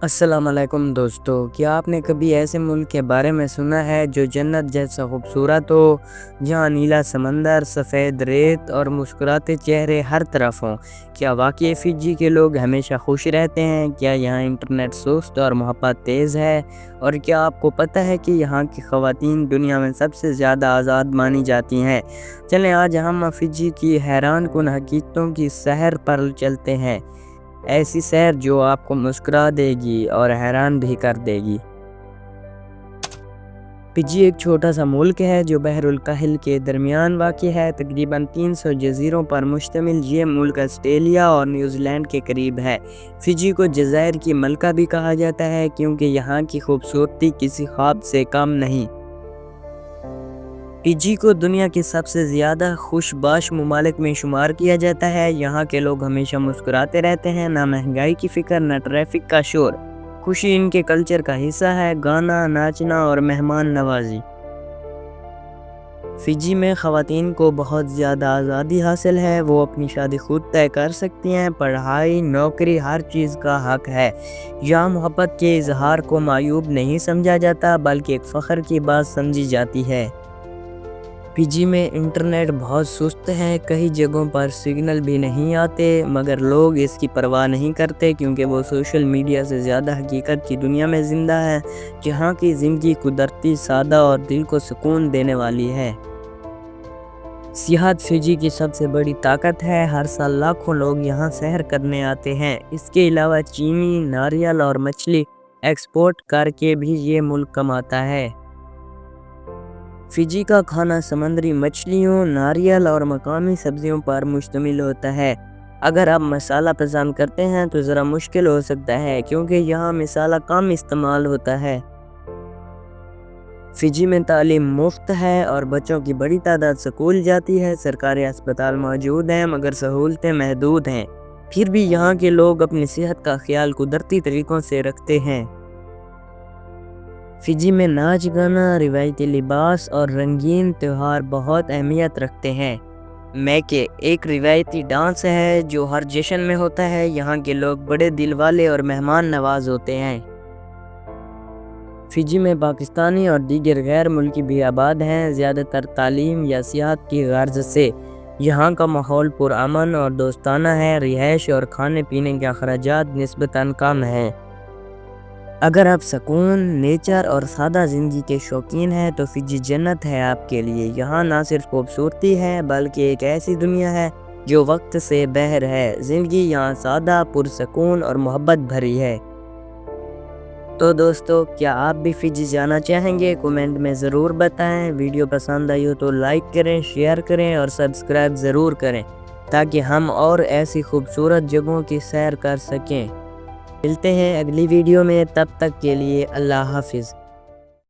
السلام علیکم دوستو، کیا آپ نے کبھی ایسے ملک کے بارے میں سنا ہے جو جنت جیسا خوبصورت ہو، جہاں نیلا سمندر، سفید ریت اور مسکراتے چہرے ہر طرف ہوں؟ کیا واقعی فجی کے لوگ ہمیشہ خوش رہتے ہیں؟ کیا یہاں انٹرنیٹ سست اور محبت تیز ہے؟ اور کیا آپ کو پتہ ہے کہ یہاں کی خواتین دنیا میں سب سے زیادہ آزاد مانی جاتی ہیں؟ چلیں آج ہم فجی کی حیران کن حقیقتوں کی سیر پر چلتے ہیں، ایسی سیر جو آپ کو مسکرا دے گی اور حیران بھی کر دے گی۔ فجی ایک چھوٹا سا ملک ہے جو بحر الکاہل کے درمیان واقع ہے، تقریباً 300 جزیروں پر مشتمل۔ یہ ملک آسٹریلیا اور نیوزی لینڈ کے قریب ہے۔ فجی کو جزائر کی ملکہ بھی کہا جاتا ہے کیونکہ یہاں کی خوبصورتی کسی خواب سے کم نہیں۔ فجی کو دنیا کے سب سے زیادہ خوش باش ممالک میں شمار کیا جاتا ہے۔ یہاں کے لوگ ہمیشہ مسکراتے رہتے ہیں، نہ مہنگائی کی فکر نہ ٹریفک کا شور۔ خوشی ان کے کلچر کا حصہ ہے، گانا، ناچنا اور مہمان نوازی۔ فجی میں خواتین کو بہت زیادہ آزادی حاصل ہے، وہ اپنی شادی خود طے کر سکتی ہیں، پڑھائی، نوکری، ہر چیز کا حق ہے۔ یہاں محبت کے اظہار کو معیوب نہیں سمجھا جاتا بلکہ ایک فخر کی بات سمجھی جاتی ہے۔ فجی میں انٹرنیٹ بہت سست ہے، کئی جگہوں پر سگنل بھی نہیں آتے، مگر لوگ اس کی پرواہ نہیں کرتے کیونکہ وہ سوشل میڈیا سے زیادہ حقیقت کی دنیا میں زندہ ہے، جہاں کی زندگی قدرتی، سادہ اور دل کو سکون دینے والی ہے۔ سیاحت فجی کی سب سے بڑی طاقت ہے، ہر سال لاکھوں لوگ یہاں سیر کرنے آتے ہیں۔ اس کے علاوہ چینی، ناریل اور مچھلی ایکسپورٹ کر کے بھی یہ ملک کماتا ہے۔ فجی کا کھانا سمندری مچھلیوں، ناریل اور مقامی سبزیوں پر مشتمل ہوتا ہے۔ اگر آپ مسالہ پسند کرتے ہیں تو ذرا مشکل ہو سکتا ہے کیونکہ یہاں مسالہ کم استعمال ہوتا ہے۔ فجی میں تعلیم مفت ہے اور بچوں کی بڑی تعداد اسکول جاتی ہے۔ سرکاری اسپتال موجود ہیں مگر سہولتیں محدود ہیں۔ پھر بھی یہاں کے لوگ اپنی صحت کا خیال قدرتی طریقوں سے رکھتے ہیں۔ فجی میں ناچ گانا، روایتی لباس اور رنگین تہوار بہت اہمیت رکھتے ہیں۔ میکے ایک روایتی ڈانس ہے جو ہر جشن میں ہوتا ہے۔ یہاں کے لوگ بڑے دل والے اور مہمان نواز ہوتے ہیں۔ فجی میں پاکستانی اور دیگر غیر ملکی بھی آباد ہیں، زیادہ تر تعلیم یا سیاحت کی غرض سے۔ یہاں کا ماحول پرامن اور دوستانہ ہے، رہائش اور کھانے پینے کے اخراجات نسبتاً کم ہیں۔ اگر آپ سکون، نیچر اور سادہ زندگی کے شوقین ہیں تو فجی جنت ہے آپ کے لیے۔ یہاں نہ صرف خوبصورتی ہے بلکہ ایک ایسی دنیا ہے جو وقت سے باہر ہے۔ زندگی یہاں سادہ، پرسکون اور محبت بھری ہے۔ تو دوستو، کیا آپ بھی فجی جانا چاہیں گے؟ کومنٹ میں ضرور بتائیں۔ ویڈیو پسند آئی ہو تو لائک کریں، شیئر کریں اور سبسکرائب ضرور کریں تاکہ ہم اور ایسی خوبصورت جگہوں کی سیر کر سکیں۔ ملتے ہیں اگلی ویڈیو میں، تب تک کے لیے اللہ حافظ۔